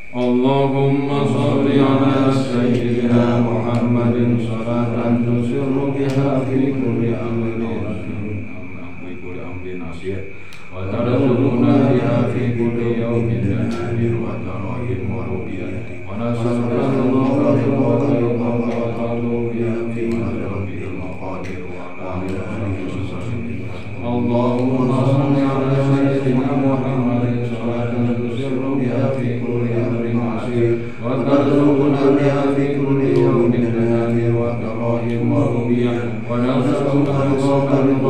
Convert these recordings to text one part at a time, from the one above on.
Allahumma sholli ala sayyidina Muhammadin salatan tusirru biha fi kulli amrin nasir wa tarzuquna biha fi kulli yawmin jananin wa tarahim wa rubiyyah wa nas'aluka wa ta'alu biha fi rabbil maqadir wa Allahumma sholli ala sayyidina Muhammadin salatan tusirru biha fi kulli amrin nasir wa tarzuquna biha fi kulli yawmin jananin wa tarahim wa rubiyyah wa nas'aluka wa ta'alu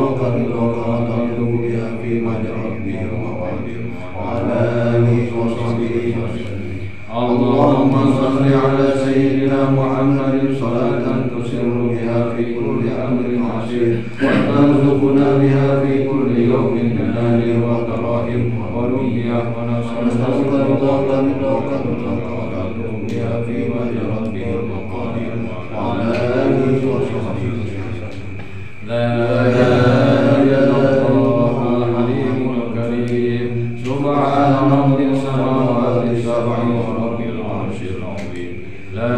في مجرى المقادير وعلى آله وصحبه وسلم اللهم صل على سيدنا محمد صلاة تسر بها في كل أمر عسير وترزقنا بها في كل يوم جنان وتراحم ورؤيا ونسألك رضاك بها في مجرى المقادير وعلى آله وصحبه وسلم لا إله إلا الله سبحان رب السماوات السبع ورب العرش العظيم لا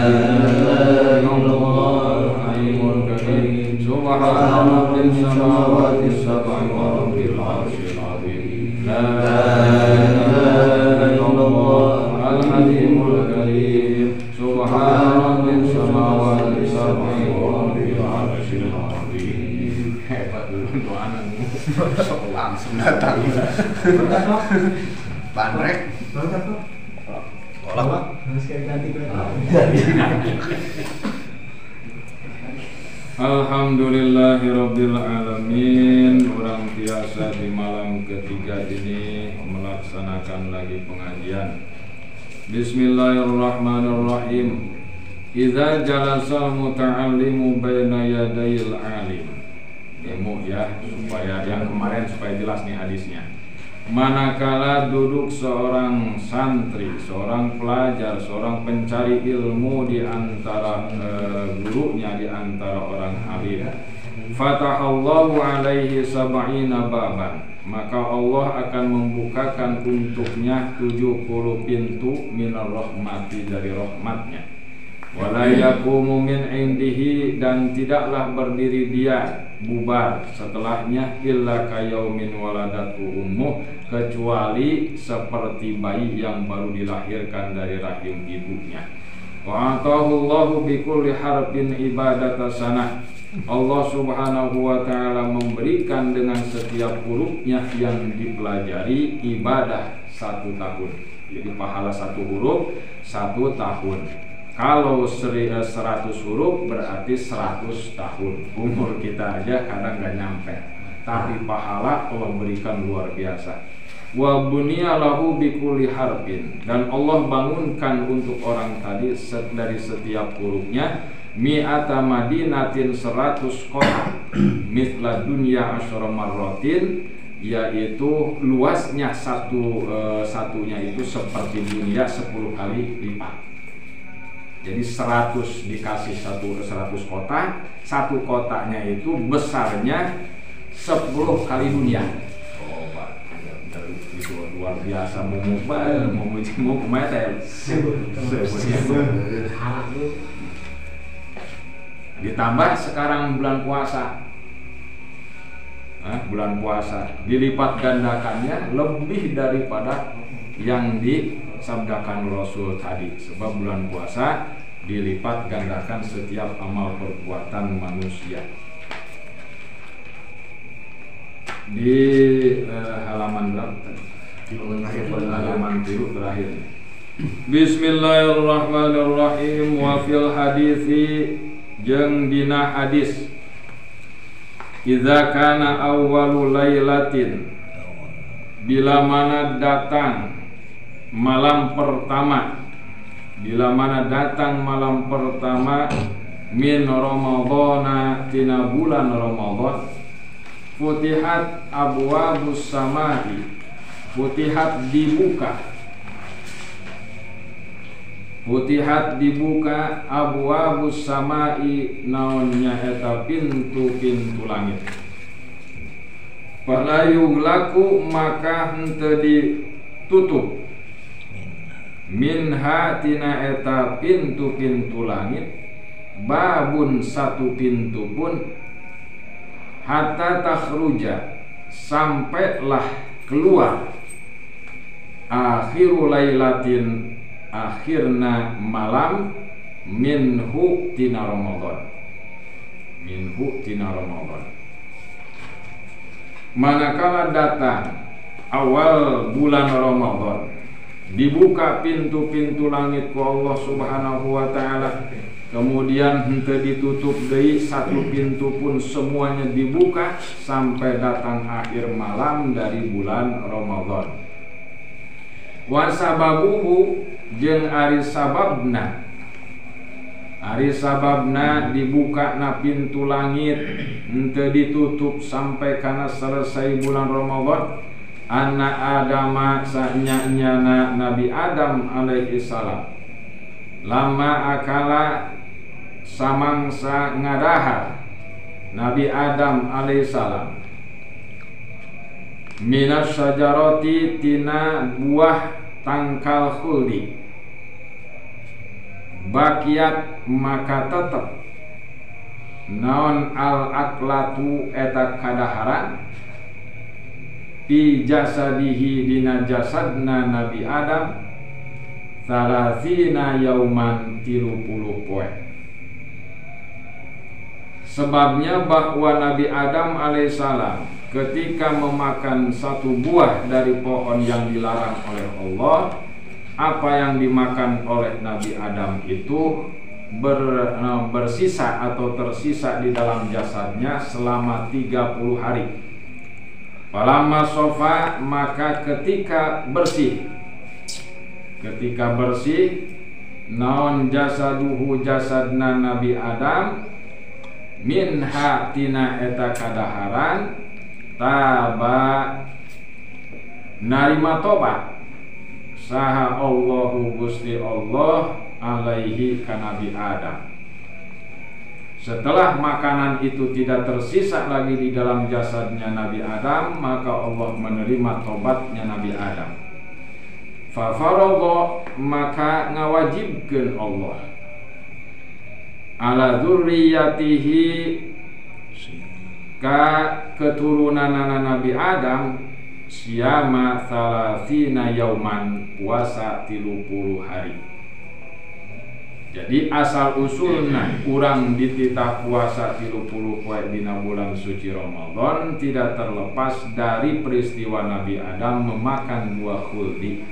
إله إلا الله الحليم الكريم سبحان رب السماوات السبع ورب العرش العظيم لا إله إلا الله الحليم الكريم سبحان رب السماوات السبع ورب العرش العظيم. Hebat dulu doanya. Langsung datang. Bandrek. Tolak. Alhamdulillahirabbil alamin. Orang biasa di malam ketiga ini melaksanakan lagi pengajian. Bismillahirrahmanirrahim. Idza jalasal muta'allimu baina yadayil alim. Ilmu ya, supaya yang kemarin supaya jelas nih hadisnya. Manakala duduk seorang santri, seorang pelajar, seorang pencari ilmu di antara gurunya, di antara orang alim, fatahallahu alaihi sab'ina baban, maka Allah akan membukakan untuknya 70 pintu minar rahmati, dari rahmatnya. Wala yaqumu min indihi, dan tidaklah berdiri dia bubar setelahnya illa kayaumin waladatu ummuh, kecuali seperti bayi yang baru dilahirkan dari rahim ibunya. Wa atahu Allahu bikulli harfin ibadata sanah. Allah Subhanahu wa taala memberikan dengan setiap hurufnya yang dipelajari ibadah 1 tahun. Jadi pahala 1 huruf 1 tahun. Kalau 100 huruf berarti 100 tahun. Umur kita aja kadang gak nyampe, tapi pahala Allah berikan luar biasa. Wa buniya lahu bikulli harfin, dan Allah bangunkan untuk orang tadi dari setiap hurufnya mi'ata madinatin 100 kota mithla dunya asyara marratin, yaitu luasnya satunya itu seperti dunia 10 kali lipat. Jadi 100 dikasih 100 kota, 1 kotanya itu besarnya 10 kali dunia. Coba, itu luar biasa. Mau kemana? Ditambah sekarang bulan puasa. Bulan puasa dilipat gandakannya lebih daripada yang disabdakan Rasul tadi, sebab bulan puasa dilipat gandakan setiap amal perbuatan manusia. Di halaman berapa? Halaman biru terakhir. Bismillahirrahmanirrahim. Wa fil hadisi, jeung dina hadis, idza kana awwalu lailatin, bila mana datang malam pertama, bila mana datang malam pertama min Ramadhana, tina bulan Ramadan, futihat abwabus samai, futihat dibuka abwabus samai, naonnya eta pintu-pintu langit. Fala yughlaqu, maka henteu tutup. Minha tina eta pintu-pintu langit, babun satu pintu pun, hatta takhruja sampailah keluar, akhiru lailatin akhirna malam, minhu tina Ramadan, minhu tina Ramadan. Manakala datang awal bulan Ramadan, dibuka pintu-pintu langit ku Allah Subhanahu wa ta'ala, kemudian henteu ditutup deui satu pintu pun, semuanya dibuka sampai datang akhir malam dari bulan Ramadan. Wa sababuhu jeung ari sababna, ari sababna dibuka na pintu langit henteu ditutup sampai kana selesai bulan Ramadan, anak Adama sanyanyana Nabi Adam alaihi salam, lama akala samangsa ngadahar Nabi Adam alaihi salam, minas syajarati tina buah tangkal khuldi, bakiat maka tetep naon al aklatu eta kadaharan, fi jasadihi dina jasadna Nabi Adam, salasina yauman 30 poe. Sebabnya bahwa Nabi Adam alaihissalam ketika memakan satu buah dari pohon yang dilarang oleh Allah, apa yang dimakan oleh Nabi Adam itu bersisa atau tersisa di dalam jasadnya selama 30 hari. Falamma sofa, maka ketika bersih naon jasaduhu jasadna Nabi Adam, minha tina eta kadaharan, taba narima tobat saha Allahu Gusti Allah alaihi ka Nabi Adam. Setelah makanan itu tidak tersisa lagi di dalam jasadnya Nabi Adam, maka Allah menerima tobatnya Nabi Adam. Fa faradha, maka ngawajibkeun Allah ala dzurriyyatihi ka keturunanana Nabi Adam, siyama salasina yauman, puasa 30 hari. Jadi asal usulna urang dititah puasa 30 poe dina bulan suci Ramadan tidak terlepas dari peristiwa Nabi Adam memakan buah khuldi.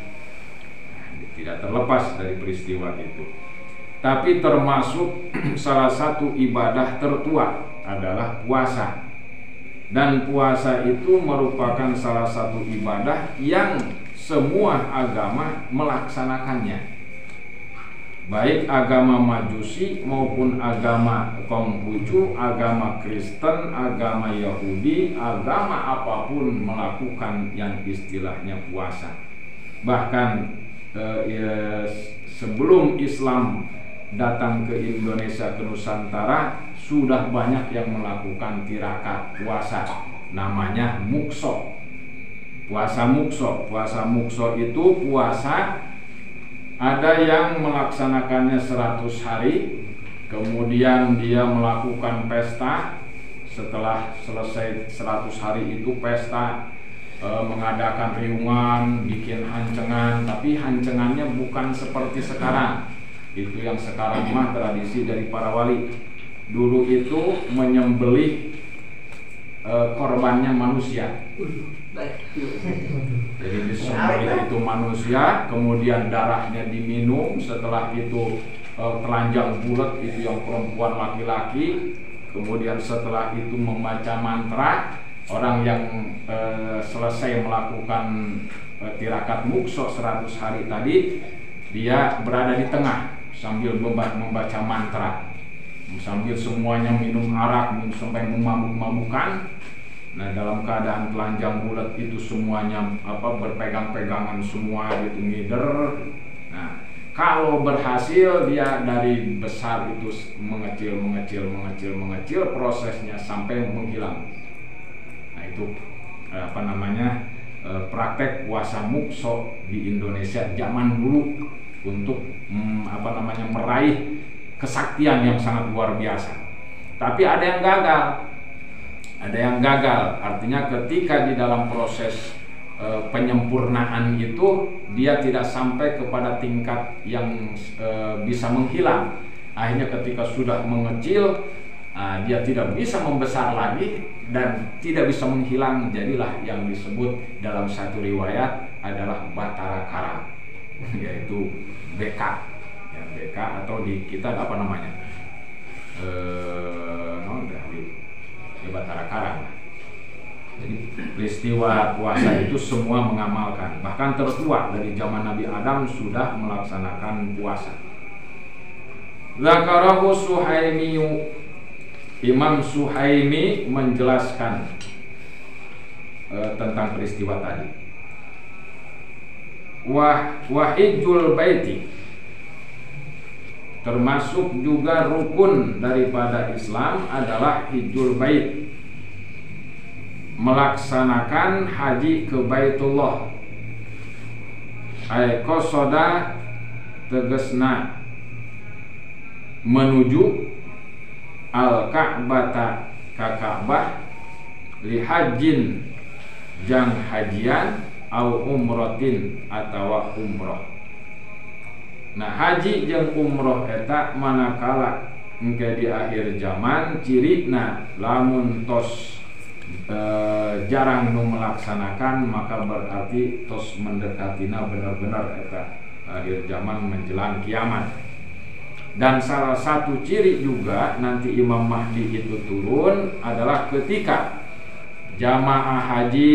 Tidak terlepas dari peristiwa itu. Tapi termasuk salah satu ibadah tertua adalah puasa. Dan puasa itu merupakan salah satu ibadah yang semua agama melaksanakannya. Baik agama Majusi maupun agama Konghucu, agama Kristen, agama Yahudi, agama apapun melakukan yang istilahnya puasa. Bahkan sebelum Islam datang ke Indonesia, ke Nusantara, sudah banyak yang melakukan tirakat puasa, namanya mukso. Puasa mukso. Puasa mukso itu puasa, ada yang melaksanakannya 100 hari, kemudian dia melakukan pesta. Setelah selesai 100 hari itu pesta, mengadakan riungan, bikin hancengan. Tapi hancengannya bukan seperti sekarang. Itu yang sekarang mah tradisi dari para wali. Dulu itu menyembelih korbannya manusia. Jadi disembelih itu manusia, kemudian darahnya diminum. Setelah itu telanjang bulat, itu yang perempuan laki-laki. Kemudian setelah itu membaca mantra. Orang yang selesai melakukan tirakat mukso 100 hari tadi, dia berada di tengah sambil membaca mantra, sambil semuanya minum arak, sampai memabuk-mabukan. Nah, dalam keadaan telanjang bulat itu semuanya berpegang-pegangan semua gitu, ngider. Nah, kalau berhasil dia dari besar itu mengecil prosesnya sampai menghilang. Nah, itu praktek puasa mukso di Indonesia zaman dulu untuk meraih kesaktian yang sangat luar biasa. Tapi ada yang gagal. Artinya ketika di dalam proses penyempurnaan itu dia tidak sampai kepada tingkat yang bisa menghilang. Akhirnya ketika sudah mengecil, dia tidak bisa membesar lagi dan tidak bisa menghilang. Jadilah yang disebut dalam satu riwayat adalah Batara Karang, yaitu BK, ya, BK atau di kita apa namanya, di Batara Karang. Jadi peristiwa puasa itu semua mengamalkan. Bahkan tertua dari zaman Nabi Adam sudah melaksanakan puasa. Zakarahu Suhaimi, Imam Suhaimi menjelaskan tentang peristiwa tadi. Wahijul baiti, termasuk juga rukun daripada Islam adalah hijjul bait, melaksanakan haji ke Baitullah. Ai qasada tegesna menuju al-Ka'bata ka Ka'bah li hajjin jang hajian au umratin atawa umroh. Nah, haji jeung umroh eta manakala engke di akhir zaman cirina lamun tos jarang nu melaksanakan, maka berarti tos mendekatina benar-benar eta akhir zaman menjelang kiamat. Dan salah satu ciri juga nanti Imam Mahdi itu turun adalah ketika jamaah haji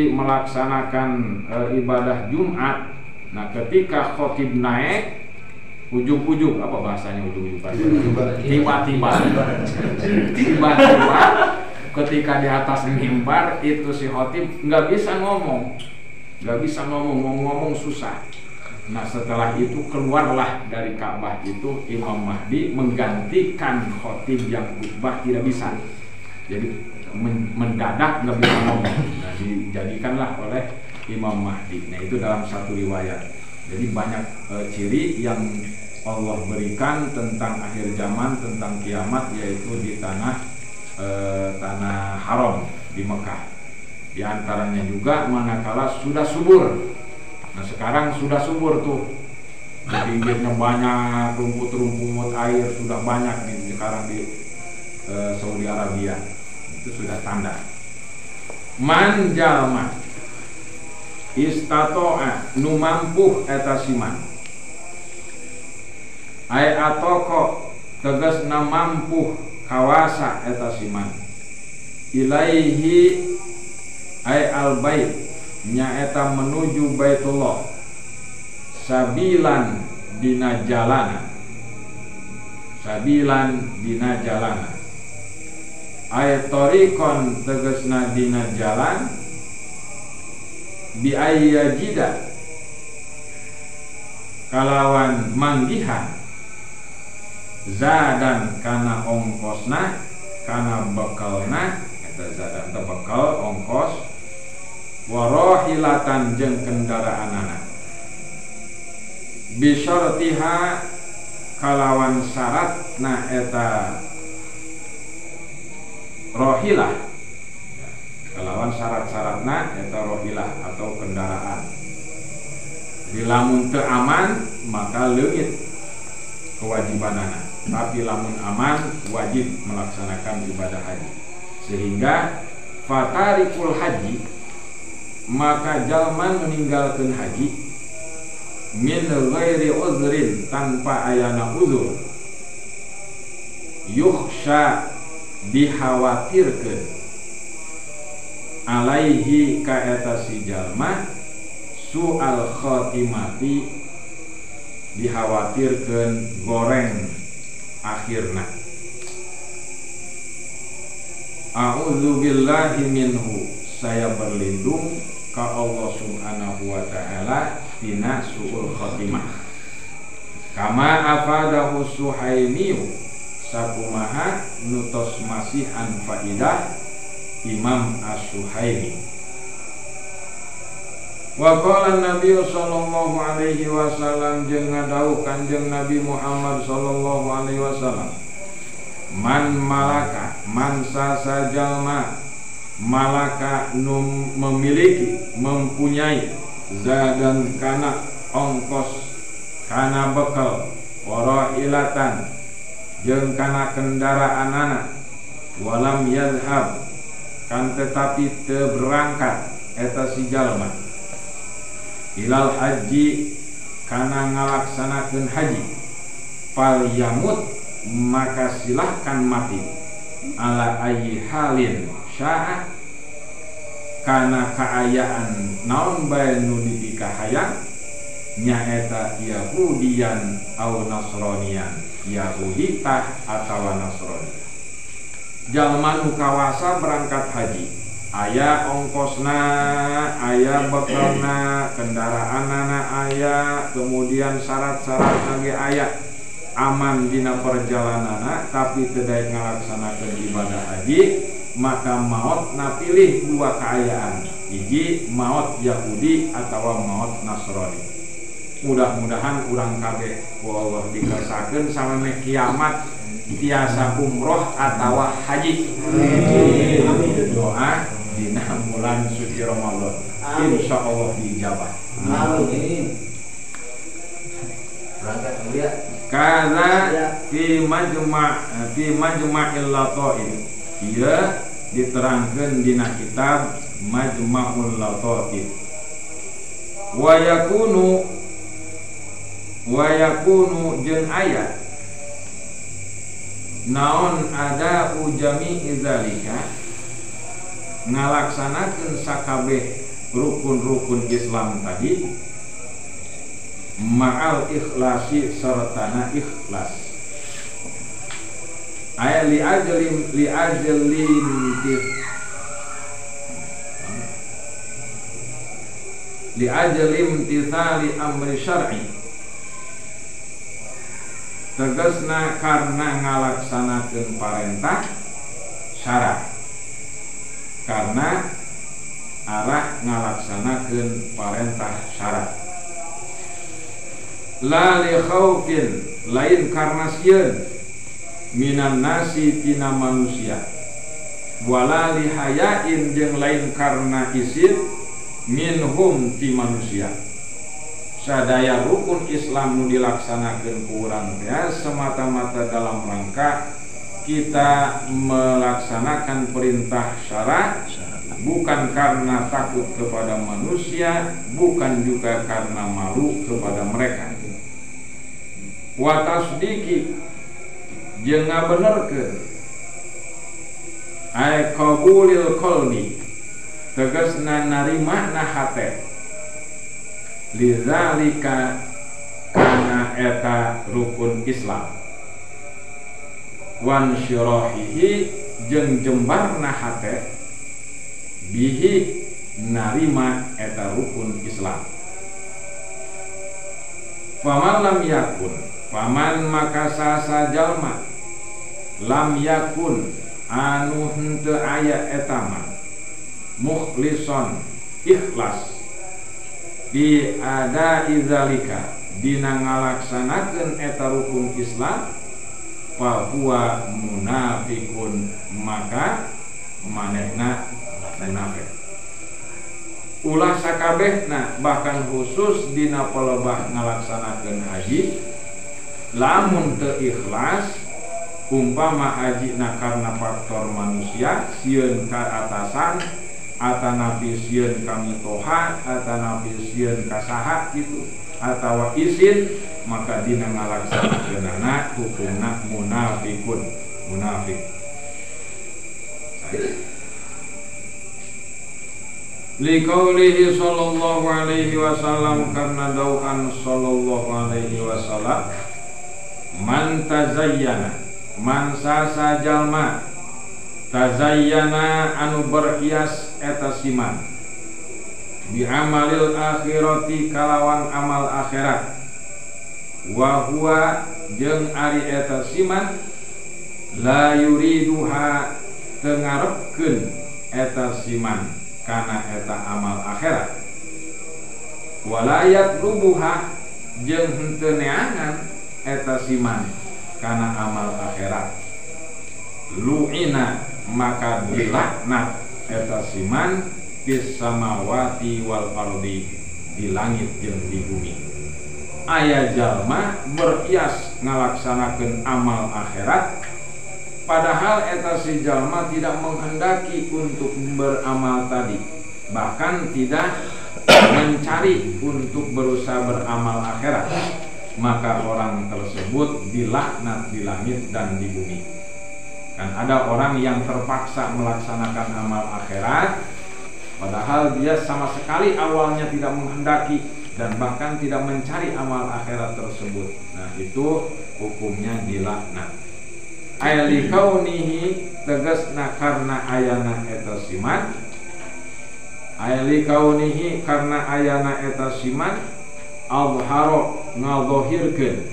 melaksanakan ibadah Jumat. Nah, ketika khotib naik, ujug-ujug, apa bahasanya ujug-ujug? Tiba-tiba ketika di atas mimbar itu si khotib nggak bisa ngomong, ngomong susah. Nah, setelah itu keluarlah dari Ka'bah itu Imam Mahdi menggantikan khotib yang khutbah tidak bisa. Jadi mendadak nggak bisa ngomong. Nah, dijadikanlah oleh Imam Mahdi. Nah, itu dalam satu riwayat. Jadi banyak ciri yang Allah berikan tentang akhir zaman, tentang kiamat, yaitu di tanah haram di Mekah. Di antaranya juga manakala sudah subur. Nah, sekarang sudah subur tuh, pinggirnya banyak rumput-rumput, air sudah banyak nih sekarang di Saudi Arabia. Itu sudah tanda. Man jalma istato'a nu mampuh eta siman. Ai atoko tegasna mampuh kawasa eta siman. Ilaihi ai al bait nyaeta menuju Baitullah sabilan dina jalana, ayat torikon tegesna dina jalan bi ayyajida kalawan manggihan zadan kana ongkosna kana bekalna, eta zadan teh bekal ongkos, warohilatan jeung kendaraanana bisyartiha kalawan syaratna eta rohilah, kalawan syarat-syaratna eta rohilah atau kendaraan. Di lamun teu aman maka leungit kewajibanana, tapi lamun aman wajib melaksanakan ibadah haji. Sehingga fatarikul haji, maka jalman meninggalkan haji min ghairi uzrin, tanpa ayana uzur, yukhsha dikhawatirkeun alaihi ka eta si jalma su'al khotimati, dikhawatirkeun goreng akhirna. A'udzubillahi minhu, saya berlindung ka Allah subhanahu wa ta'ala tina su'ul khotimah. Kama afadahu Suhaimiyu, sakumaha nutos masihan faidah Imam As-Suhaimi. Wa qala Nabi sallallahu alaihi wasallam jeung ngadauh Kanjeng Nabi Muhammad sallallahu alaihi wasallam, man malaka, man sasa jalma malaka memiliki, mempunyai zadan kana ongkos, kana bekal, warailatan jeung kana kendaraan anak, walam yadhhab kan tetapi teu berangkat eta si jalma ilal haji kana ngalaksanakeun haji, fal yamut maka silahkan mati ala ayyi halin syaa kana kaayaan naon bae nu dipikahayang nyaeta Yahudian au Nasranian, Yahudi tah atawa Nasrani. Jalma nu kawasa berangkat haji, aya ongkosna, aya bekalna, kendaraanna aya, kemudian syarat-syaratna ge aya, aman dina perjalananna tapi teu daek ngalaksanakeun ibadah haji, maka maot na pilih dua kaayaan, hiji maot Yahudi atawa maot Nasrani. Mudah-mudahan urang kabeh ku Allah dikersakeun sameme kiamat tiasa umroh atawa haji. Amin. Doa dina bulan suci Ramadan insyaallah dijabah. Amin. Berangkat mulia. Kaza fi majma'il lataif. Ieu diterangkeun dina kitab Majma'ul Lataif. Wa yakunu jeung aya naon ada ujami izalika ngalaksanakeun sakabeh rukun-rukun Islam tadi ma'al ikhlasi sartana ikhlas aya li ajlim tithali amri syar'i, tegasna karena ngalaksanakeun parentah syara, karena arah ngalaksanakeun parentah syara. La li khaufin lain karena sieun minan nasi tina manusia, wala li hayain jeung lain karena isin minhum ti manusia. Sadaya rukun Islam nu dilaksanakeun ku urang teh semata-mata dalam rangka kita melaksanakan perintah syara, bukan karena takut kepada manusia, bukan juga karena malu kepada mereka. Wa tasdiki jeung ngabenerkeun ay qabulil qalbi, tegasna narima na hate, lidzalika kana eta rukun Islam, wan syirahihi jeung jembarna hate bihi narima eta rukun Islam. Faman lam yakun, faman maka sasa jalma lam yakun anu henteu aya eta mah mukhlison ikhlas bi ada izalika dina ngalaksanakeun eta rukun Islam, fa huwa munafiqun maka manehna munafik. Ulah sakabehna bahkan khusus dina pelebah ngalaksanakeun haji, lamun teu ikhlas umpama hajina karena faktor manusia sieun ka atasan atanapi sieun ka mitoha atanapi sieun ka saha gitu atawa isin, maka dina ngalaksanakeunana hukumna munafikun, munafik. Liqaulihi sallallahu alaihi wasallam, karena dauhan sallallahu alaihi wasallam, man tazayyana, man sasa jalma tazayyana anu berhias eta siman bi amalil akhirati kalawan amal akhirat, wa huwa jeung ari eta siman la yuriduha tengarepkeun eta siman kana eta amal akhirat, walayat lubuha jeung henteu neangan eta siman kana amal akhirat. Lu'ina maka dilaknat eta siman fis samawati wal ardi, di langit jeung di bumi. Aya jalma berias ngalaksanakeun amal akhirat padahal eta si jalma tidak menghendaki untuk beramal tadi, bahkan tidak mencari untuk berusaha beramal akhirat, maka orang tersebut dilaknat di langit dan di bumi. Kan ada orang yang terpaksa melaksanakan amal akhirat padahal dia sama sekali awalnya tidak menghendaki dan bahkan tidak mencari amal akhirat tersebut. Nah, itu hukumnya dilaknat. Ayali kaunihi tegasna karena ayana eta siman. Ayali kaunihi karena ayana eta siman adharo ngadohirkeun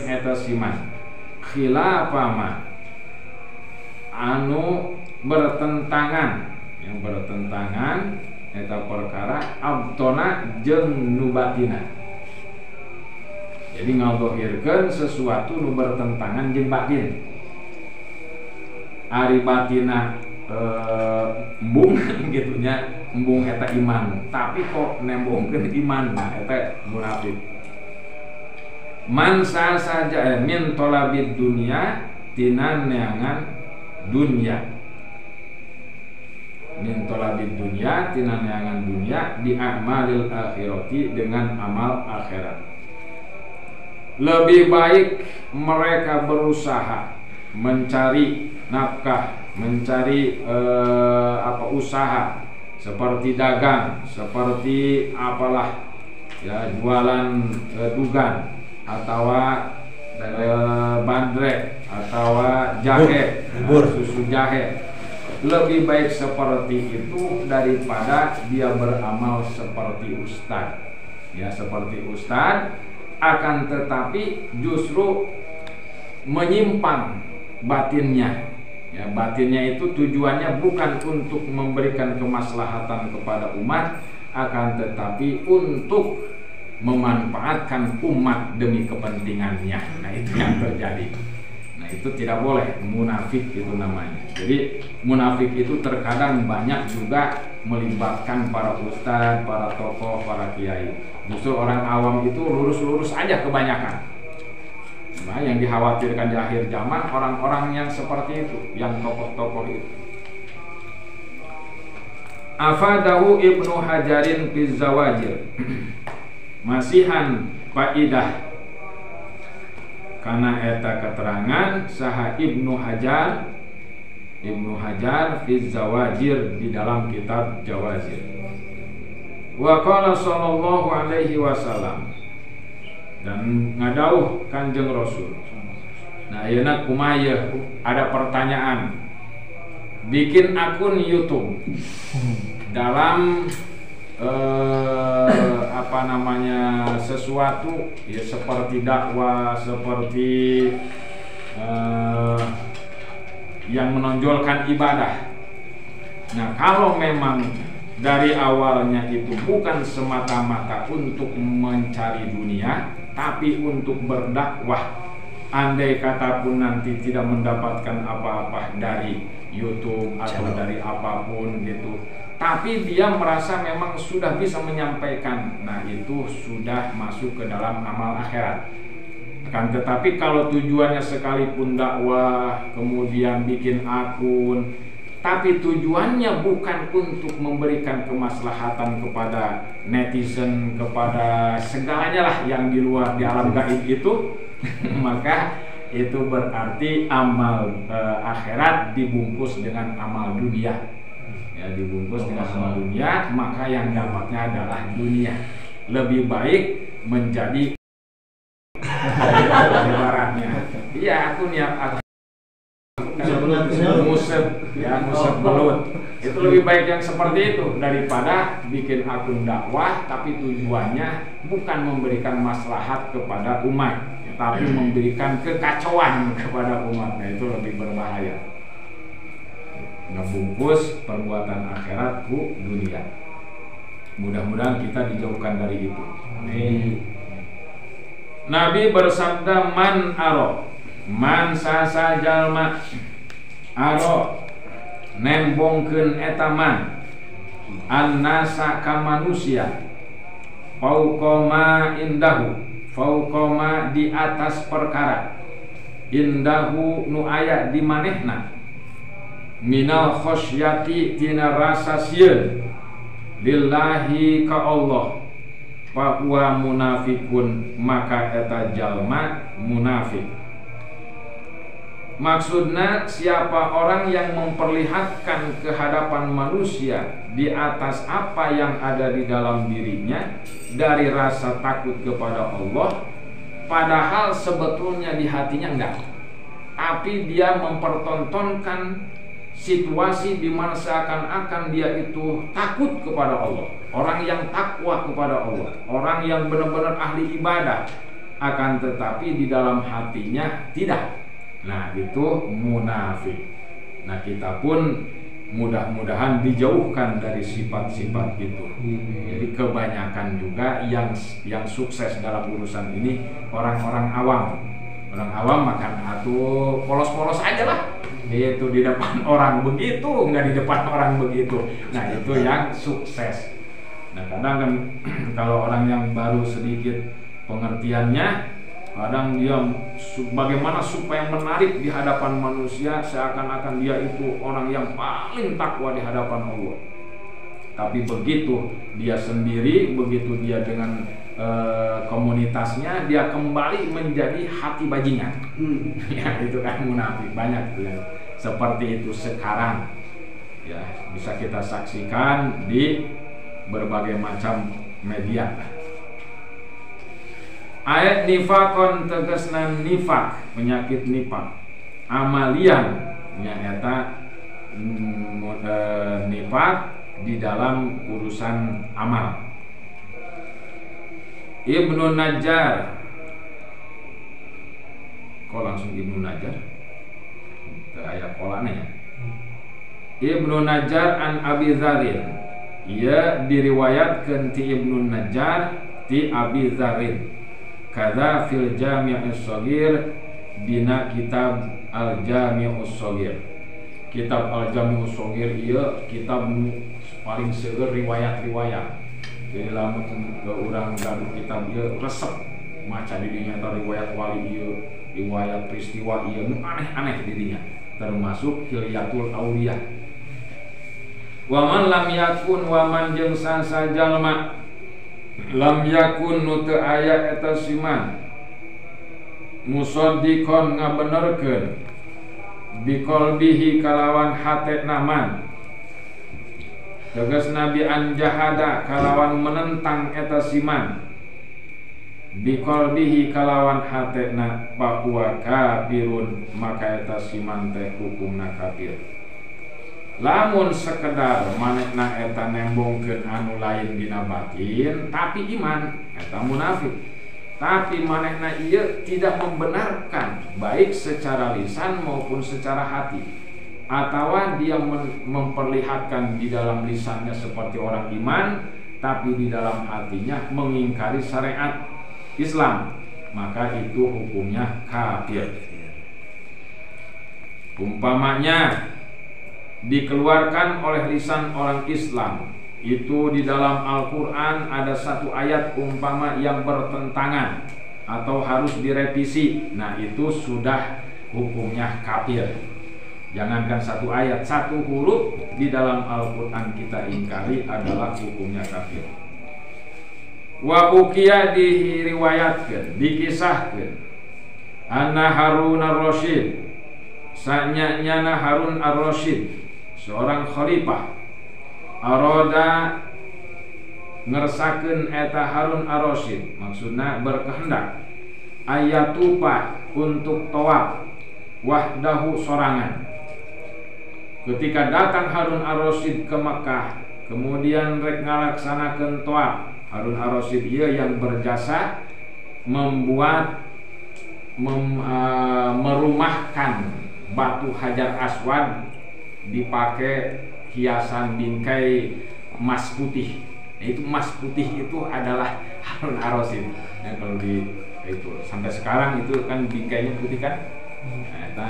eta siman khilafama anu bertentangan, yang bertentangan eta perkara abtona jeung nubatina. Jadi ngadohirkeun sesuatu nu bertentangan jeung batin. Ari batina embung gitunya, embung eta iman, tapi kok nembungkeun iman, nah eta munafik. Man saja min tolabid dunya tina neangan dunya, min tolabid dunya tina neangan dunya di amalil akhirati dengan amal akhirat. Lebih baik mereka berusaha mencari nafkah, mencari usaha seperti dagang, seperti apalah ya, jualan dugan atau bandrek atau jahe, susu jahe. Lebih baik seperti itu daripada dia beramal seperti ustad, ya seperti ustad, akan tetapi justru menyimpang batinnya. Ya, batinnya itu tujuannya bukan untuk memberikan kemaslahatan kepada umat, akan tetapi untuk memanfaatkan umat demi kepentingannya. Nah, itu yang terjadi. Nah, itu tidak boleh, munafik itu namanya. Jadi munafik itu terkadang banyak juga melibatkan para ustadz, para tokoh, para kiai. Justru orang awam itu lurus-lurus aja kebanyakan. Nah, yang dikhawatirkan di akhir zaman orang-orang yang seperti itu, yang tokoh-tokoh itu. Afadahu Ibnu Hajarin fi Zawajir. Masihan faidah karena eta keterangan saha Ibnu Hajar fi Zawajir di dalam kitab Jawazir. Wa qala sallallahu alaihi wasallam, dan ngadauh Kanjeng Rasul. Nah, ayeuna kumaha ada pertanyaan bikin akun YouTube dalam sesuatu ya seperti dakwah, seperti yang menonjolkan ibadah. Nah, kalau memang dari awalnya itu bukan semata-mata untuk mencari dunia, tapi untuk berdakwah, andai kata pun nanti tidak mendapatkan apa-apa dari YouTube atau dari apapun gitu, tapi dia merasa memang sudah bisa menyampaikan, nah itu sudah masuk ke dalam amal akhirat. Kan tetapi kalau tujuannya sekalipun dakwah, kemudian bikin akun, tapi tujuannya bukan untuk memberikan kemaslahatan kepada netizen, kepada segalanya lah yang di luar di alam gaib itu, maka itu berarti amal akhirat dibungkus dengan amal dunia. Ya, dibungkus dengan amal dunia, maka yang dapatnya adalah dunia. Lebih baik menjadi ibaratnya. Iya, aku musab belut. Itu lebih baik yang seperti itu daripada bikin akun dakwah tapi tujuannya bukan memberikan maslahat kepada umat, tapi memberikan kekacauan kepada umat. Nah, itu lebih berbahaya. Ngebungkus perbuatan akhirat ku dunia. Mudah-mudahan kita dijauhkan dari itu. Nabi bersabda, man aro, man sasa jalma aro nembongkeun eta man annasa ka manusia fauqoma indahu, fauqoma di atas perkara, indahu nu aya di manehna, minal khosyati tina rasa sieun, lillahi ka Allah, fahuwa munafikun, maka eta jalma munafik. Maksudnya siapa orang yang memperlihatkan kehadapan manusia di atas apa yang ada di dalam dirinya dari rasa takut kepada Allah, padahal sebetulnya di hatinya enggak, tapi dia mempertontonkan situasi di mana seakan-akan dia itu takut kepada Allah, orang yang takwa kepada Allah, orang yang benar-benar ahli ibadah, akan tetapi di dalam hatinya tidak. Nah, itu munafik. Nah, kita pun mudah-mudahan dijauhkan dari sifat-sifat itu. Jadi kebanyakan juga yang sukses dalam urusan ini orang-orang awam. Orang awam makan atuh polos-polos aja lah. Itu di depan orang begitu, nggak di depan orang begitu. Nah, itu yang sukses. Nah, kadang kan kalau orang yang baru sedikit pengertiannya, kadang dia bagaimana supaya menarik di hadapan manusia seakan-akan dia itu orang yang paling takwa di hadapan Allah. Tapi begitu dia sendiri, begitu dia dengan komunitasnya, dia kembali menjadi hati bajingan. Ya, itu kan munafik, banyak tuh ya. Seperti itu sekarang. Ya, bisa kita saksikan di berbagai macam media. Ayat nifakon tegasna nifak, penyakit nifak amalian nyata nifak di dalam urusan amal. Ibnu Najjar, kok langsung Ibnu Najjar? Ayat kolanya. Ibnu Najjar an Abi Dzarin, ia diriwayatkeun ti Ibnu Najjar ti Abi Dzarin. Kada fil Jami'us Shaghir dina kitab Al-Jami'us Shaghir. Kitab Al-Jami'us Shaghir ieu kitab paling seueur riwayat-riwayat. Jadi lamun urang gaduh kitab ieu resep maca di dinya riwayat wali ieu, riwayat peristiwa ieu aneh-aneh di dinya, termasuk Hilyatul Auliya. Wa man lam yakun, wa man jeung sasa jalma lam yakun nu teu aya eta siman musaddiqon ngabenerkeun biqalbihi kalawan hatena man, tegas Nabi anjahada kalawan menentang eta siman biqalbihi kalawan hatena, bahwa kafirun, maka eta siman teh hukumna kafir. Lamun sekedar manehna eta nembongkeun anu lain dina batin tapi iman, eta munafik. Tapi manehna ieu tidak membenarkan baik secara lisan maupun secara hati, atawa dia memperlihatkan di dalam lisannya seperti orang iman tapi di dalam hatinya mengingkari syariat Islam, maka itu hukumnya kafir. Umpamanya dikeluarkan oleh lisan orang Islam, itu di dalam Al-Quran ada satu ayat umpama yang bertentangan atau harus direvisi, nah itu sudah hukumnya kafir. Jangankan satu ayat, satu huruf di dalam Al-Quran kita ingkari adalah hukumnya kafir. Wa ukiya diriwayatkan, dikisahkan anna Harun ar-Rasyid, sanyanya Harun ar-Rasyid, seorang khalifah, aroda ngersakeun eta Harun ar-Rasyid, maksudna berkehendak ayatupa untuk tawaf wahdahu sorangan. Ketika datang Harun ar-Rasyid ke Makkah, kemudian rek ngalaksanakeun tawaf, Harun ar-Rasyid ieu yang berjasa membuat merumahkan batu Hajar Aswad dipakai hiasan bingkai emas putih. Nah, itu emas putih itu adalah Harun ar-Rasyid. Ya, kalau di itu sampai sekarang itu kan bingkainya putih kan. Nah, itu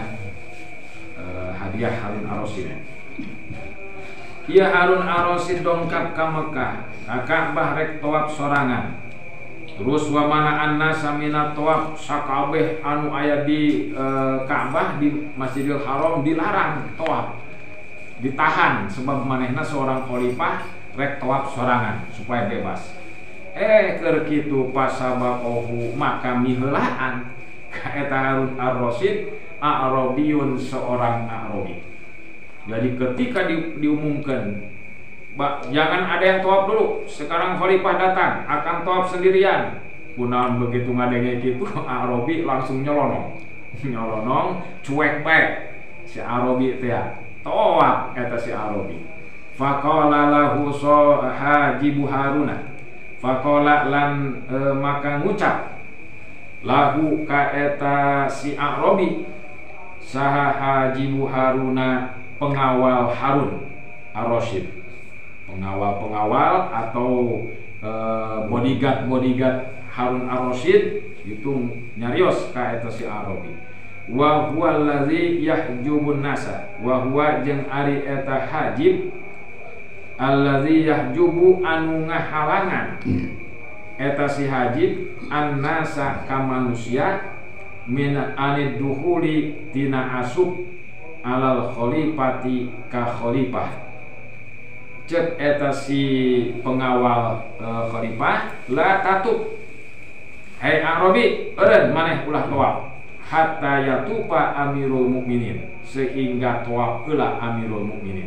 hadiah Harun ar-Rasyid. Ia Harun ar-Rasyid dongkap ka Mekah, ka Ka'bah rek tawaf sorangan. Terus wa mana annasa minat tawaf sakabeh anu aya di Ka'bah di Masjidil Haram dilarang tawaf. Ditahan sebab manehna seorang khalifah rek tawaf sorangan supaya bebas. Keur kitu pasabakohu maka miheulaan ka eta Harun ar-Rasyid A'rabiyun seorang A'rabi. Jadi ketika diumumkan, jangan ada yang tawaf dulu. Sekarang khalifah datang, akan tawaf sendirian. Kunaon begitu ngadenge gitu, A'rabi langsung nyolonong, cuek baik. Si A'rabi teh tawaf eta si A'rabi. Faqala lahu hajibu Haruna. Faqala lan maka ngucap lahu ka eta si A'rabi saha hajibu Haruna pengawal Harun ar-Rasyid, pengawal atau bodyguard Harun ar-Rasyid itu nyarios ka eta si A'rabi. Wa huwa allazi yahjubun nasa, wa huwa jeung ari eta hajib allazi yahjubu anu ngahalangan eta si hajib an-nasa ka manusia min anid dukhuli tina asub alal khalifati ka khalifah. Cek eta si pengawal khalifah la tatub. Hai A'rabi, eureun maneh ulah tawaf hatta yatufa Amirul Mukminin, sehingga tawaf heula Amirul Mukminin.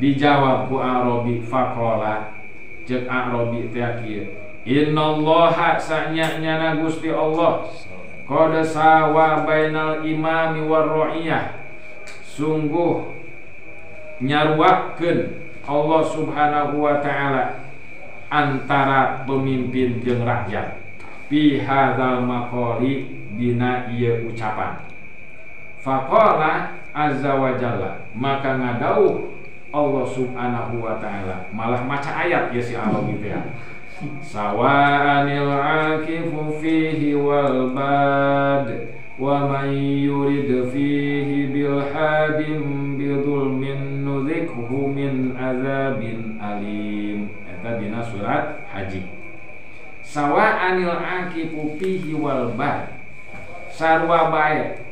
Dijawab ku A'rabi faqala, cek A'rabi teh kieu, innallaha sa'nyana Gusti Allah qad sawa bainal imami war ra'iyah, sungguh nyaruakeun Allah Subhanahu wa taala antara pemimpin jeung rakyat fi hadzal maqali dina ieu ucapan. Faqala azza wa jalla, maka ngadauh Allah Subhanahu wa taala, malah maca ayat ya si Allah gitu ya. Sawa'anil 'akifu fihi wal bad wa man yurid fihi bil hadim bidulmin nuzikhu min azabin alim. Eta dina surat Haji. Sawa'anil 'akifu fihi wal bad, sarua bae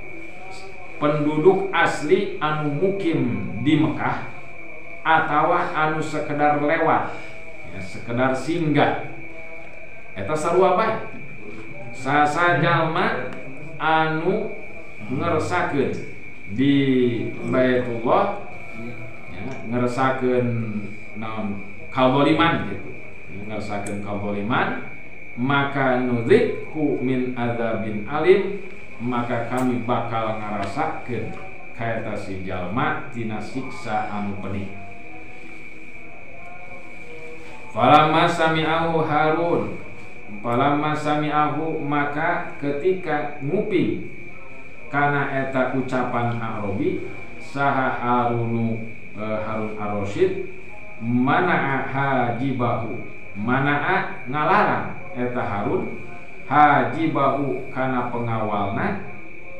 penduduk asli anu mukim di Mekah atawa anu sekedar lewat, ya, sekedar singgah, eta sarua bae. Sasa jalma anu ngeresakeun di Baitullah, ya, ngeresakeun naon kadzaliman gitu, ngeresakeun kadzaliman, maka nuzikhu min adzabin alim, maka kami bakal ngarasakeun kaeta si jalma tina siksa anu pedih. Falamma sami'ahu Harun, falamma sami'ahu maka ketika nguping kana eta ucapan A'rabi saha Harun ar-Rasyid mana'a hajibahu, mana'a ngalarang eta Harun hajibahu kana pengawalna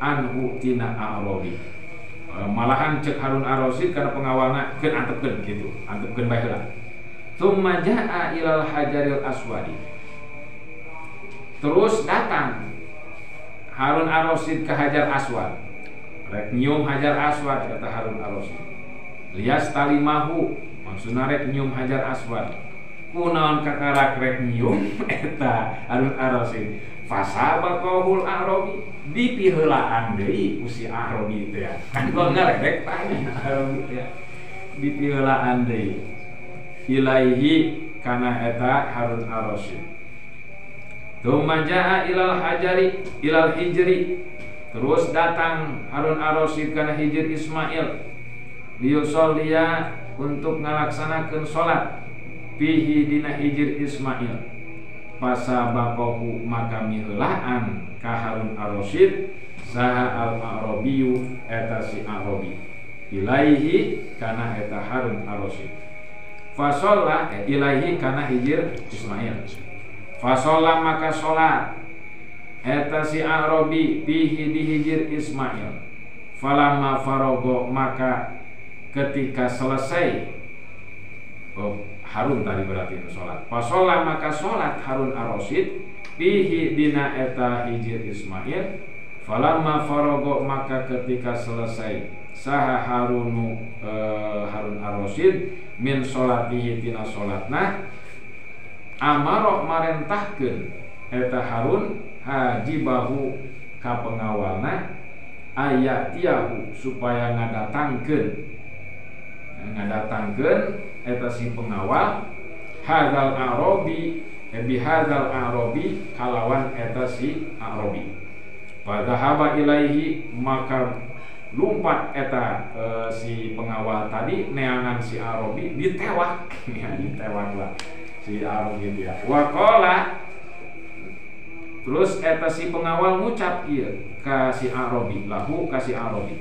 anhu tina A'rabi. Malahan cek Harun ar-Rasyid kana pengawalna keun antepkeun gitu, antepkeun bae heula. Tsumma jaa ilal hajaril aswadi, terus datang Harun ar-Rasyid ke Hajar Aswad, rek nyium Hajar Aswad kata Harun ar-Rasyid. Lias talimahu, maksudna rek nyium Hajar Aswad. Kunaon kakarak rek nyium eta Harun ar-Rasyid. Fasabaqahul A'rabi, dipiheulaan deui ku si A'rabi teh. Kan kok ngarek tanya A'rabi teh. Dipiheulaan deui. Ilaihi kana eta Harun ar-Rasyid. Tsumma jaa ilal hijri, terus datang Harun ar-Rasyid kana hijr Ismail, liyusolliya untuk ngalaksanakeun salat fihi dina hijr Ismail. Pasabaqahu maka miheulaan ka Harun ar-Rasyid saha al-A'rabiyu eta si A'rabi, ilaihi kana eta Harun ar-Rasyid. Fasolla ilaihi kana hijir Ismail. Fasolla maka sholat eta si Arabi bihi di hijir Ismail. Falamma farogo maka ketika selesai Harun tadi berarti sholat. Fasolla maka sholat Harun ar-Rasyid bihi dina eta hijir Ismail. Falamma farogo maka ketika selesai saha Harun ar-Rasyid min sholatihi tina sholatna amaro marentahkeun eta Harun hajibahu ka pengawalna ayatiyahu supaya ngadatangkeun eta si pengawal hadzal arabi bihadzal arabi kalawan eta si Arabi. Padahaba ilaihi maka lumpat eta si pengawal tadi neangan si Arabi ditewak lah si Arabi dia. Waqala terus eta si pengawal ngucap ieu ka si Arabi lahu ka si Arabi.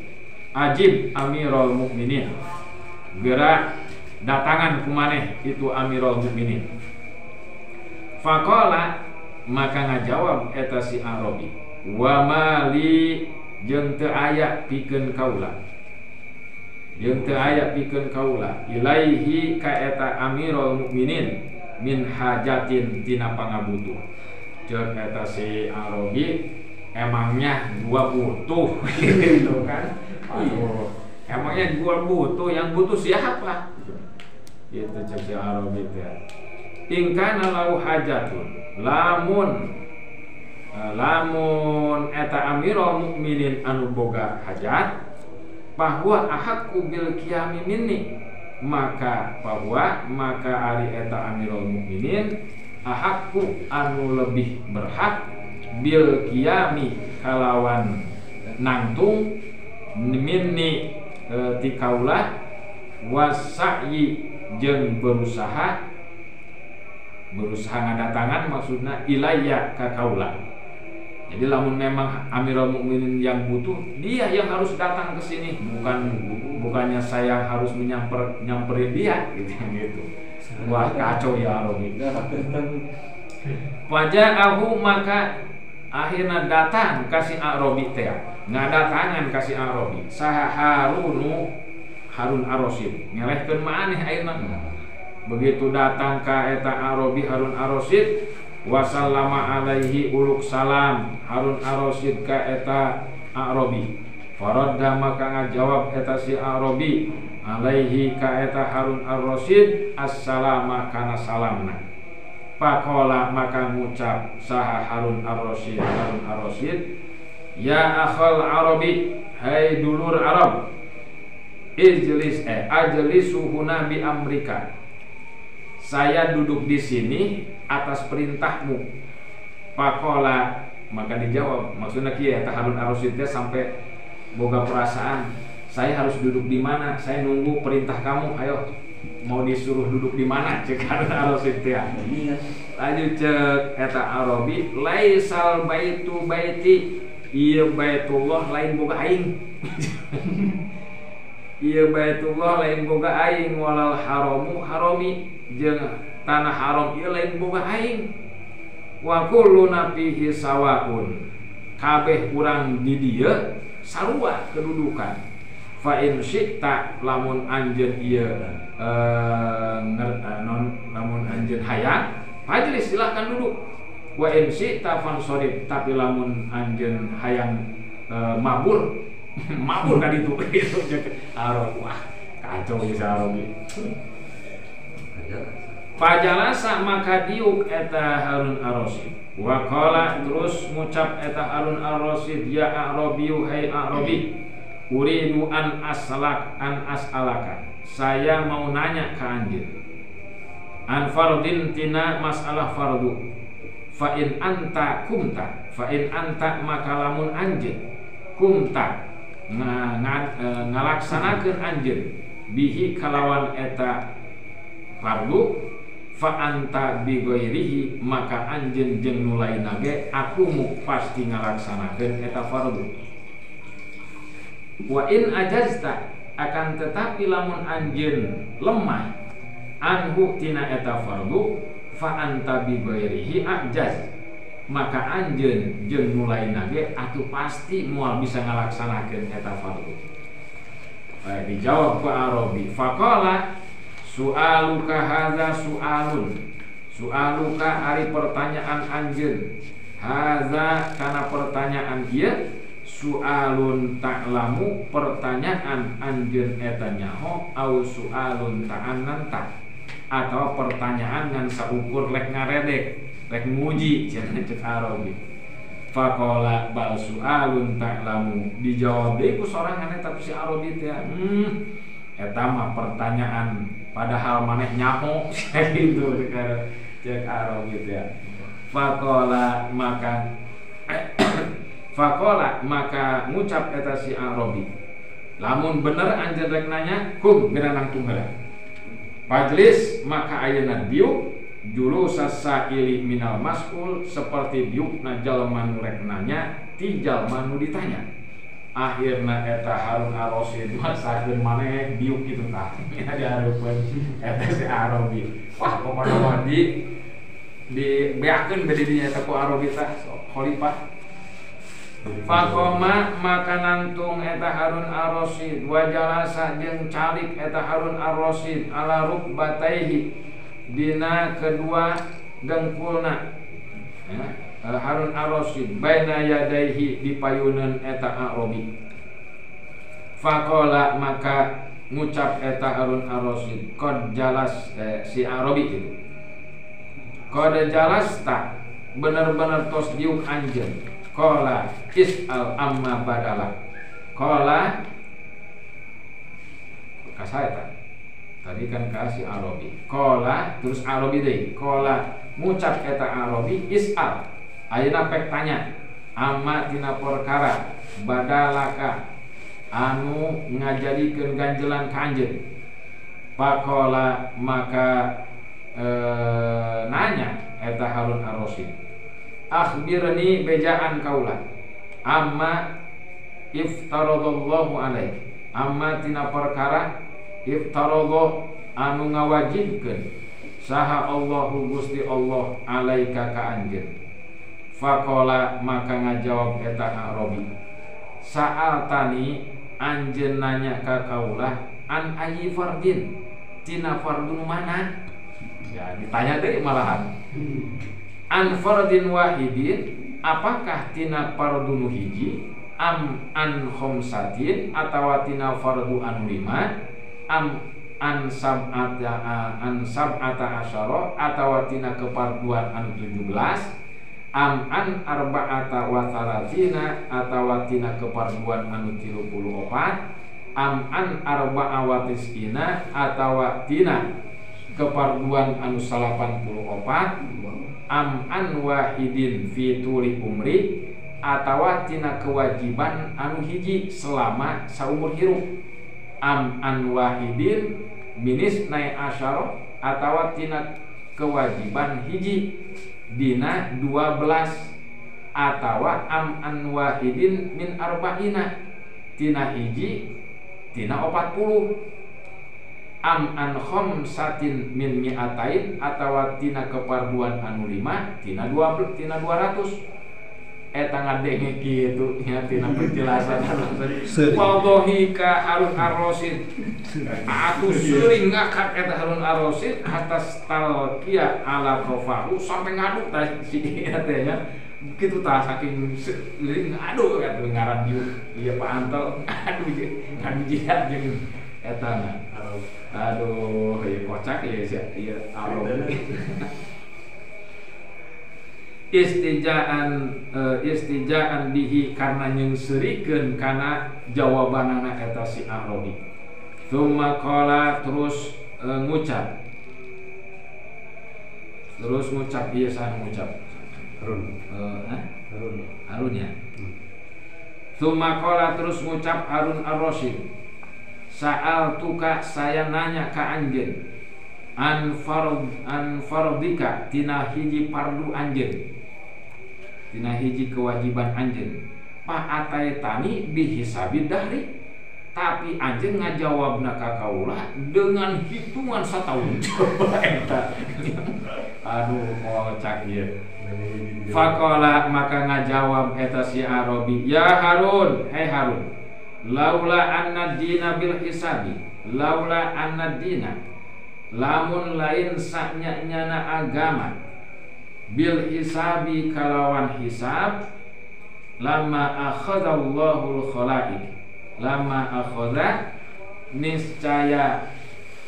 Ajib Amirul Mukminin. Gerak datangan kumaneh itu Amirul Mukminin. Faqala maka ngajawab eta si Arabi. Wa mali jeung teu aya pikeun kaula. Jeung teu aya pikeun kaula ilaihi ka eta Amirul Mukminin min hajatin tina pangabutuh. Ceuk eta si Arabi emangnya gua butuh gitu kan. Emangnya gua butuh, yang butuh siapa? Gitu ceuk si Arabi teh. In kana lau hajatun lamun eta Amirul Mukminin anu boga hajat bahwa ahakku bil qiyami minni maka ari eta Amirul Mukminin ahakku anu lebih berhak bil qiyami kalawan nangtung minni ti kaula wasai jeung berusaha ngadatangan maksudna ilayya ka kaula. Jadi lamun memang Amirul Mukminin yang butuh, dia yang harus datang ke sini, bukannya saya harus nyamperin dia gitu. Wah, kacau ya Arabi. Faja'ahu maka akhirnya datang kasih Arabi teh. Ngadatangan kasih Arabi. Saha Harun ar-Rasyid. Ngelehkeun maneh ayeuna. Begitu datang ka eta Arabi Harun ar-Rasyid wasallama alaihi uluk salam Harun ar-Rasyid ka eta Arabi. Faradda maka ngajawab eta si Arabi alaihi ka eta Harun ar-Rasyid assalama kana salamna. Faqala maka ngucap saha Harun ar-Rasyid ya akhal Arabi, hai dulur Arab, ajlisuhuna bi amrika, saya duduk di sini atas perintahmu. Faqala maka dijawab, maksudnya kieu eta Harun ar-Rasyid teh sampai boga perasaan, saya harus duduk di mana? Saya nunggu perintah kamu, ayo mau disuruh duduk di mana? Cek Harun ar-Rasyid teh. Lanjut cek eta Arabi, laisal baitu baiti, ieu baitullah lain boga aing. Ieu baitullah lain boga aing, walal haramu harami, jeung tanah haram ieu lain boga aing. Wa kulluna fihi sawaun, kabeh urang di dieu sarua kedudukan. Fa in syi'ta lamun anjeun ieu lamun anjeun hayang majlis silakan duduk. Wa in syi'ta fansorib, tapi lamun anjeun hayang mabur mabur kan itu Arabi. Wah kacau ya Arabi. Pajalasa maka diuk eta Harun ar-Rasyid. Wa qala terus ngucap eta Harun ar-Rasyid, ya Arabiyu, hai Arabi, uridu an as'alaka, saya mau nanya ke anjeun, an fardin tina masalah fardu. Fa in anta maka lamun anjeun kumta ngalaksanakeun anjeun bihi kalawan eta fardu, fa anta bi ghairihi maka anjeun jeung nu lainna ge aku pasti ngalaksanakeun eta fardu. Wa in ajazta akan tetapi lamun anjeun lemah anhu tina eta fardu fa anta bi ghairihi ajaz, maka anjeun jeung nu lainna ge atuh pasti moal bisa ngalaksanakeun eta fardu. Baik, dijawab ku Arabi, faqala su'aluka hadza su'alun, su'aluka ari pertanyaan anjeun, hadza kana pertanyaan ieu, su'alun ta'lamu pertanyaan anjeun eta nyaho, au su'alun ta'annan ta, atau pertanyaan ngan saukur lek ngaredek, lek nguji cenah cek Arabi. Faqala bal su'alun ta'lamu, dijawab deui ku sorangan eta si Arabi teh. Eta mah pertanyaan padahal maneh nyaho gitu cek Arabi teh. Faqala maka ngucap eta si Arabi, lamun bener anjeun rek nanya kum geranang tunggal. Majlis maka ayeuna diuk julus saili minal mas'ul, seperti diukna jalma nu rek nanya ti jalma nu ditanya. Akhirna eta Harun ar-Rasyid masakeun maneh diuk kitu tah. Nya dihareupeun eta si Arabi. Wah, pokona di beakeun bade dinya eta ku Arabi tah khalifah. Faqoma maka nantung eta Harun ar-Rasyid wa jalasa jeung calik eta Harun ar-Rasyid ala rukbataihi dina kedua dengkulna. Harun ar-Rasyid baina yadaihi di payuneun eta Arabi. Faqala maka ngucap eta Harun ar-Rasyid, qad jalas si Arabi itu. Qad jalasta bener-bener tos diuk anjeun. Qala is'al amma badala. Qala kasaeta. Tadi kan kasih Arabi. Qala terus Arabi deui. Qala ngucap eta Arabi is'al. Ayeuna pek tanya amma tina perkara badalaka anu ngajadikeun ganjelan ka anjeun. Faqala maka nanya eta Harun ar-Rasyid, akhbirni bejaan kaula amma iftaradallahu alaik, amma tina perkara iftaradha anu ngawajibkeun saha Allahu Gusti Allah alaika ka anjeun. Faqala maka ngajawab eta Arabi, sa'altani anjeun nanya ka kaula an ayyi fardin, tina fardun mana? Ya ditanya deui malahan. An fardin wahidin, apakah tina fardun hiji, am an khamsatin atawa tina fardu anu 5, am an sab'ata asyara atawa tina keparduan anu 17, am an arba'ata wa thalathina atawa tina keparduan anu 34, am an arba'a wa tis'ina atawa tina keparduan anu 84, am an wahidin fi tuli umri atawa tina kewajiban anu hiji selama saumur hirup, am an wahidin minis nai asyara atawa tina kewajiban hiji dina 12, atawa am an wahidin min arba'ina tina hiji tina 40, am an khamsatin min mi'atain atawa tina keparduan anu 5 tina 200. Eta ngadenge kitu nya tina penjelasan Wadhika Harun ar-Rasyid atuh seuring ngakak eta Harun ar-Rasyid atas talqiya ala qafahu sampai ngaduk tah si eta nya kitu tah saking seuring aduh eta ngaran dieu ieu paantel aduh ngadu jihad jeung eta na aduh ieu kocak ieu aro istijaan bihi karena nyengserikeun kana jawabanana eta si Arabi. Tsumma qala terus ngucap ieu saha ngucap Harun ya. Tsumma qala terus ngucap Harun ar-Rasyid, sa'altuka saya nanya ka anjeun an fardika tina hiji fardu anjeun, tina hiji kewajiban anjeun, pa ataitani bihisabid dahri, tapi anjeun ngajawabna ka kaula dengan hitungan satahun. Coba eta. Aduh moal cak ieu. Faqala maka ngajawab eta si Arabi, ya Harun, hai Harun, laula anna dina bil hisabi, laula anna dina, lamun lain saknya-nyana agama bil hisabi kalawan hisab, lama akhadallahul khalaik, lama akhadha niscaya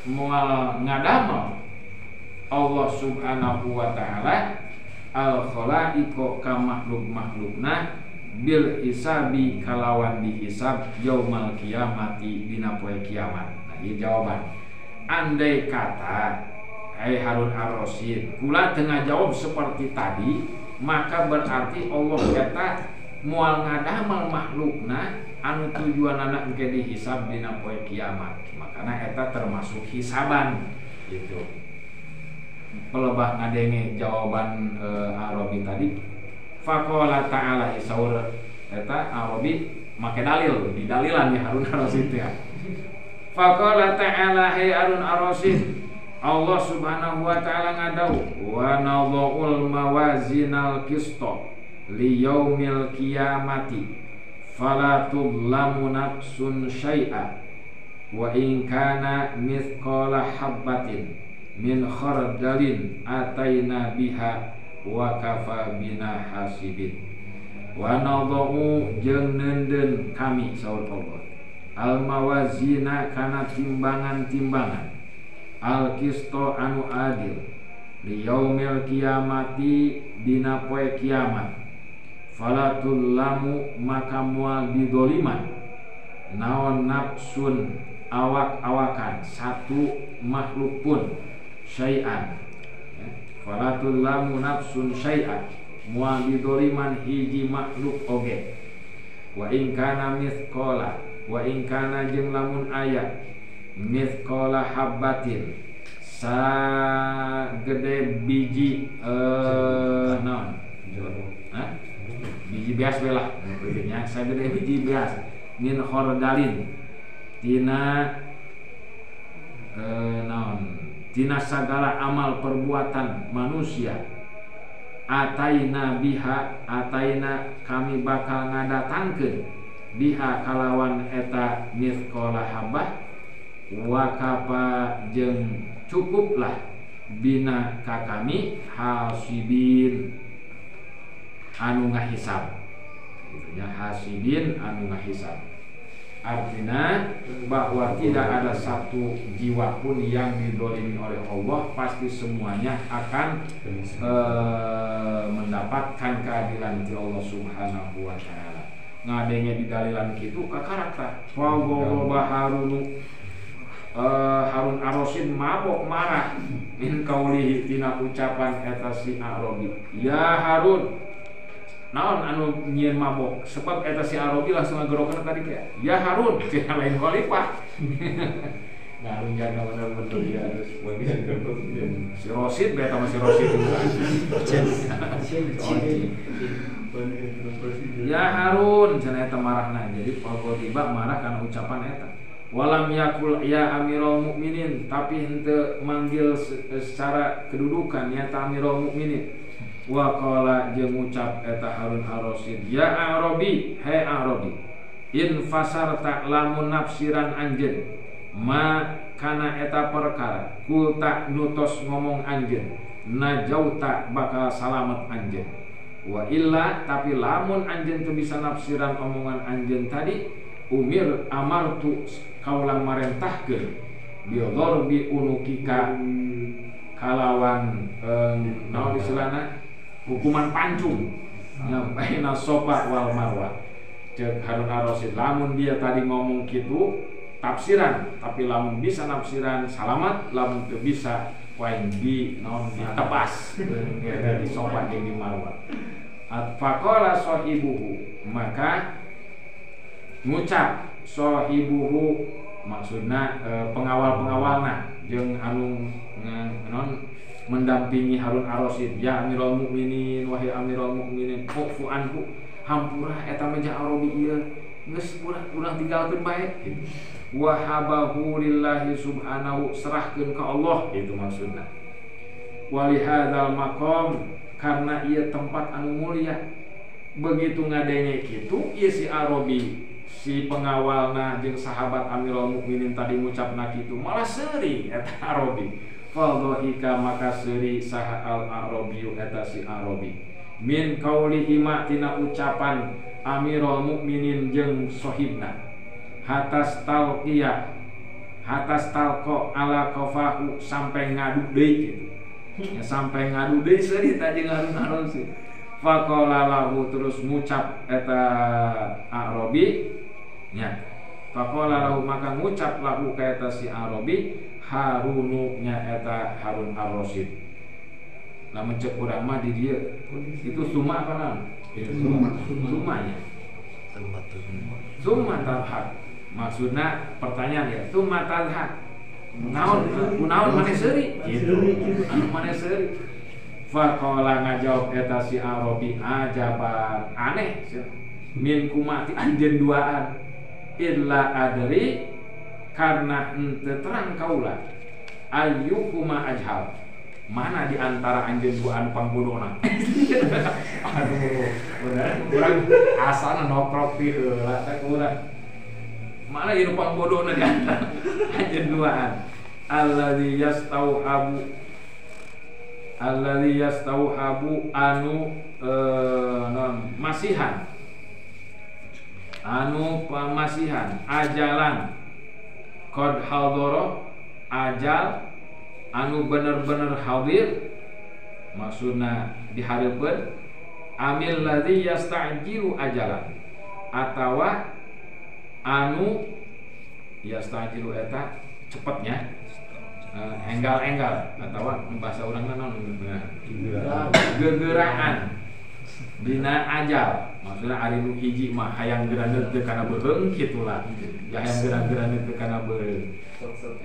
moal ngadamel Allah subhanahu wa ta'ala al khalaiko ka makhluk-makhlukna bil hisabi kalawan dihisab yaumal kiamati dina poe kiamat. Nah, ieu jawaban. Andai kata hai Harun Ar-Rasyid kula teu ngajawab seperti tadi, maka berarti Allah eta moal ngadamel makhlukna anu tujuanna engke dihisab dina poe kiamat. Makana eta termasuk hisaban gitu. Pelebah ngadenge jawaban Arabi tadi. Faqala ta'ala isaur eta Arabi make dalil di dalilan ya Harun Ar-Rasyid ya. Faqala ta'ala hai Harun Ar-Rasyid, Allah subhanahu wa ta'ala ngadau wa nadha'ul mawazinal qista li yaumil qiyamati fala tudlamu nafsun syai'a wa in kana mithqala habbatin min khardalin ataina biha wa kafa bina hasibin. Wa nadau jeung neundeun kami saur Allah al mawazina kana timbangan-timbangan al qisto anu adil li yaumil kiamati dina poe kiamat falatul lamu maka moal didoliman naon nafsun awak-awakan satu makhluk pun syai'an falatul lamu nafsun syai'an moal didoliman hiji makhluk oge wa in kana mithqala wa in kana jeung lamun aya mithqala habbatin sa gede biji naon biji beas we lah nya sa gede biji beas min khordalin tina naon tina sagala amal perbuatan manusia ataina biha ataina kami bakal ngadatangkeun biha kalawan eta mithqala habbah wa kafa jeung cukuplah bina ka kami hasibin anu ngahisab ya hasibin anu ngahisab. Artinya bahwa tidak ada satu jiwa pun yang didolimi oleh Allah, pasti semuanya akan mendapatkan keadilan di Allah subhanahu wa ta'ala. Ngadenge di dalilan kitu ka karakter wa Harun Ar-Rasyid mabok marah min kaulihi tina ucapan eta si Arabi, ya Harun naon anu nyieun mabok, sebab eta si Arabi langsung ngagorokeun tadi kayak ya Harun tina lain khalifah. Harun jaga bener-bener ya terus si Rasyid beta masih Rasyid juga. Ya Harun cenah eta marahna, jadi tiba marah karena ucapan eta. Walam yakul ya Amirul Mukminin, tapi henteu manggil secara kedudukan ya Amirul Mukminin. Wa qala jeung ucap eta Harun Ar-Rasyid, ya Arabi, hai Arabi, in fasarta lamun nafsiran anjeun ma kana eta perkara kulta nutos ngomong anjeun najauta bakal salamet anjeun. Wa illa tapi lamun anjeun teu bisa nafsiran omongan anjeun tadi, umir amartu kaulang marentahkeun biodor bi unukika kalawan naon istilahna hukuman pancung baina sofa wal marwah. Cek Harun Ar-Rasyid lamun dia tadi ngomong gitu tafsiran, tapi lamun bisa nafsiran salamat, lamun teu bisa wae di naon ditepas di sofa jeung di marwah. Faqala sahibuhu, maka ngucap sahibuhu maksudna pengawal-pengawalna jeung anu non mendampingi Harun Ar-Rasyid, ya Amirul Mukminin, wahai Amirul Mukminin, ufu anhu hampura eta meja Arabi ieu geus urang tinggalkeun bae gitu. Wahabahu lillahi subhanahu, serahkeun ka Allah itu maksudna. Walihadzal maqam, karena ieu tempat anu mulia. Begitu ngadenge kitu ieu si Arabi, si pengawalna jeung sahabat Amirul Mukminin tadi ngucapna kitu malah seuri eta Arabi. Fadhika maka seuri saha al-Arabiyu eta si Arabi. Min qaulihi ma tina ucapan Amirul Mukminin jeung sohibna. Hatas talqiyah, hatas talqo ala qafahu, sampai ngadu deui kitu. Ya sampai ngadu deui seuri ta jeung harun-harun sih. Faqala lahu, terus ngucap eta Arabi nya. Faqala lahu, maka ngucap lahu ka eta si Arabi, Harunu nya eta Harun Ar-Rasyid. Lamun cek urang mah di dieu itu suma apa naon? Sumanya. Summa talhaq. Maksudna pertanyaan ya, summa talhaq. Naon maneh seuri? Gitu. Maneh seuri. Faqala ngajawab eta si Arabi, ajaban, aneh min kumati anjeun duaan, illa adri, karena henteu terang kaula, ayyukuma ajhal, mana di antara anjeun duaan pangbodona. Aduh, urang asana nokrok ti heula teh urang. Mana ieu pangbodona di antara anjeun duaan. Alladzi yastauhabu anu masihan, anu pamasihan, ajalan qad hadara, ajal anu bener-bener hadir, maksudna dihareupeun. Amil ladzi yastajilu ajalan, atawa anu yastajilu eta cepetnya, enggal-enggal, atau bahasa urangna naon gegeraan dina ajal. Maksudna ari nu hiji mah hayang geuraneut teu kana beureung kitulah, ya hayang geura-geuraneut teu kana beureung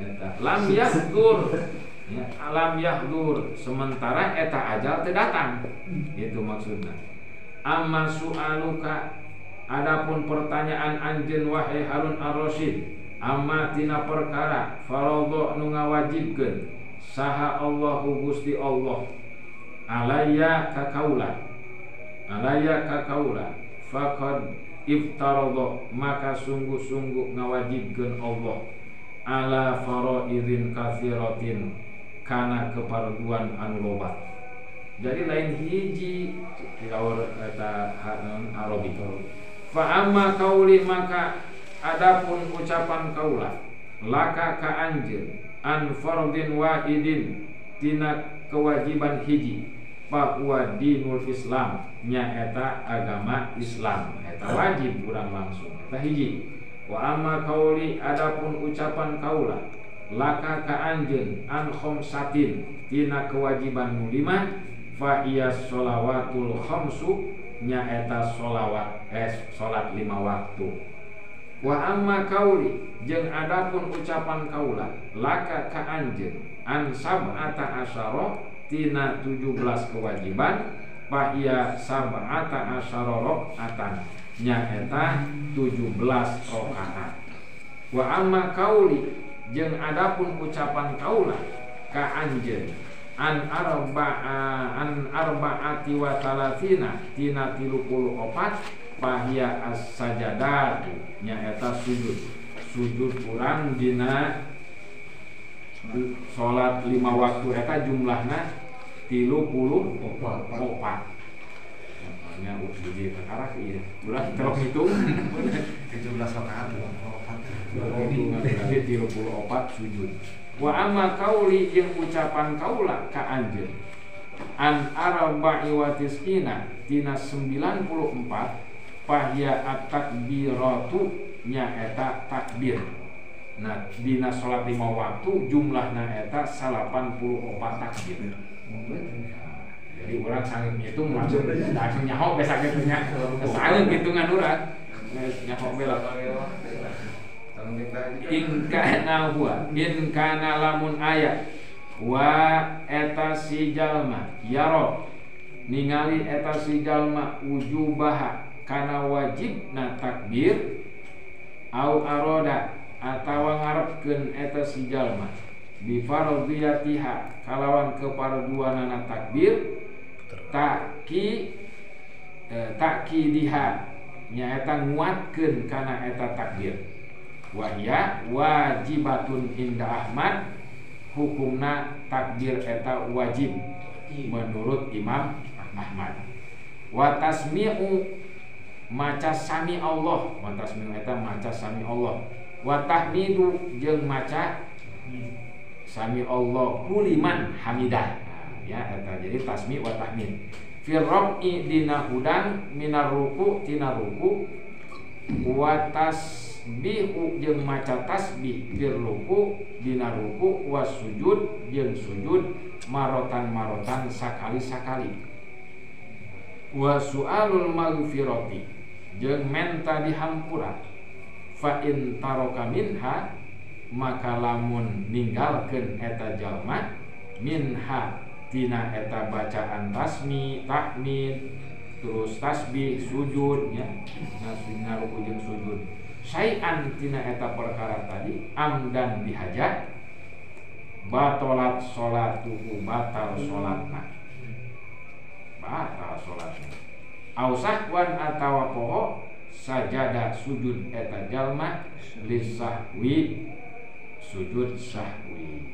eta. Lam yahdur, ya, alam yahdur, sementara eta ajal teu datang, itu maksudna. Amma su'aluka, adapun pertanyaan anjeun wahai Harun Ar-Rasyid, amma tina perkara faradha nu ngawajibkeun saha Allahu Gusti Allah alayya ka kaula, faqad iftaradha, maka sungguh-sungguh ngawajibkeun Allah ala faraidin katsiratin, kana keparduan anu loba. Jadi lain hiji kaur eta Arabi. Fa amma qauli, maka adapun ucapan kaula laka ka anjeun an fardin wahidin, tina kewajiban hiji, bahwa dinul Islam, nya eta agama Islam, eta wajib urang langsung, eta hiji. Wa amma qauli, adapun ucapan kaula laka ka anjeun an khamsatin, tina kewajiban nu lima, fa iya sholawatul khamsu, nya eta salat 5 waktu. Wa amma qauli, jeung adapun ucapan kaula laka ka anjeun an sab'ata asyara, tina 17 kewajiban, fahiya sab'ata asyara rakaatan, nya eta 17 rakaat. Wa amma qauli, jeung adapun ucapan kaula ka anjeun an arba'ati wa talatina, tina 34, fahiya as-sajadat, nya eta sujud kurang dina salat 5 waktu eta jumlahna 34. Nya uji perkara ieu ulah terus hitung 17 rakaat berarti 34 sujud. Wa amma qauli, jeung ucapan kaula ka anjeun an arba'i wa tis'ina, tina 94, fahya at-takbiratu, nya eta takbir. Nah, dina salat 5 waktu jumlahna eta 84 takbir. Jadi urang sanggeus ngitung langsung nyaho besa kitu nya. Sanggeus hitungan urang. Nyaho bela. In kana lamun aya wa eta si jalma yaro, ningali eta si jalma wujubaha, kana wajibna takbir, au aroda atawa ngarepkeun eta si jalma bi fardhiyatiha kalawan keparduanana takbir takidiha nyaeta nguatkeun kana eta takbir wahya wajibatun inda Ahmad hukumna takbir eta wajib menurut Imam Ahmad wa tasmi'u maca sami Allah wa tasmi'u eta maca sami Allah wa tahmidu jeung maca sami Allah kuliman hamidah ya eta jadi tasmi' wa tahmid fi rab'i dina hudang minar ruku tina ruku wa tasbihu jeung maca tasbih fir ruku dina ruku wa sujud jeung sujud marotan sakali wa su'alul maghfirati jeung menta dihampura fa in taraka minha maka lamun ninggalkeun eta jalma minha tina eta bacaan tasmi tahmid terus tasbih sujud ya nasina ruku jeung sujud syai'an tina eta perkara tadi amdan dihaja batalat sholatuhu batal sholatna ausahwan atawa poho sajada sujud eta jalma lisahwi sujud sahwi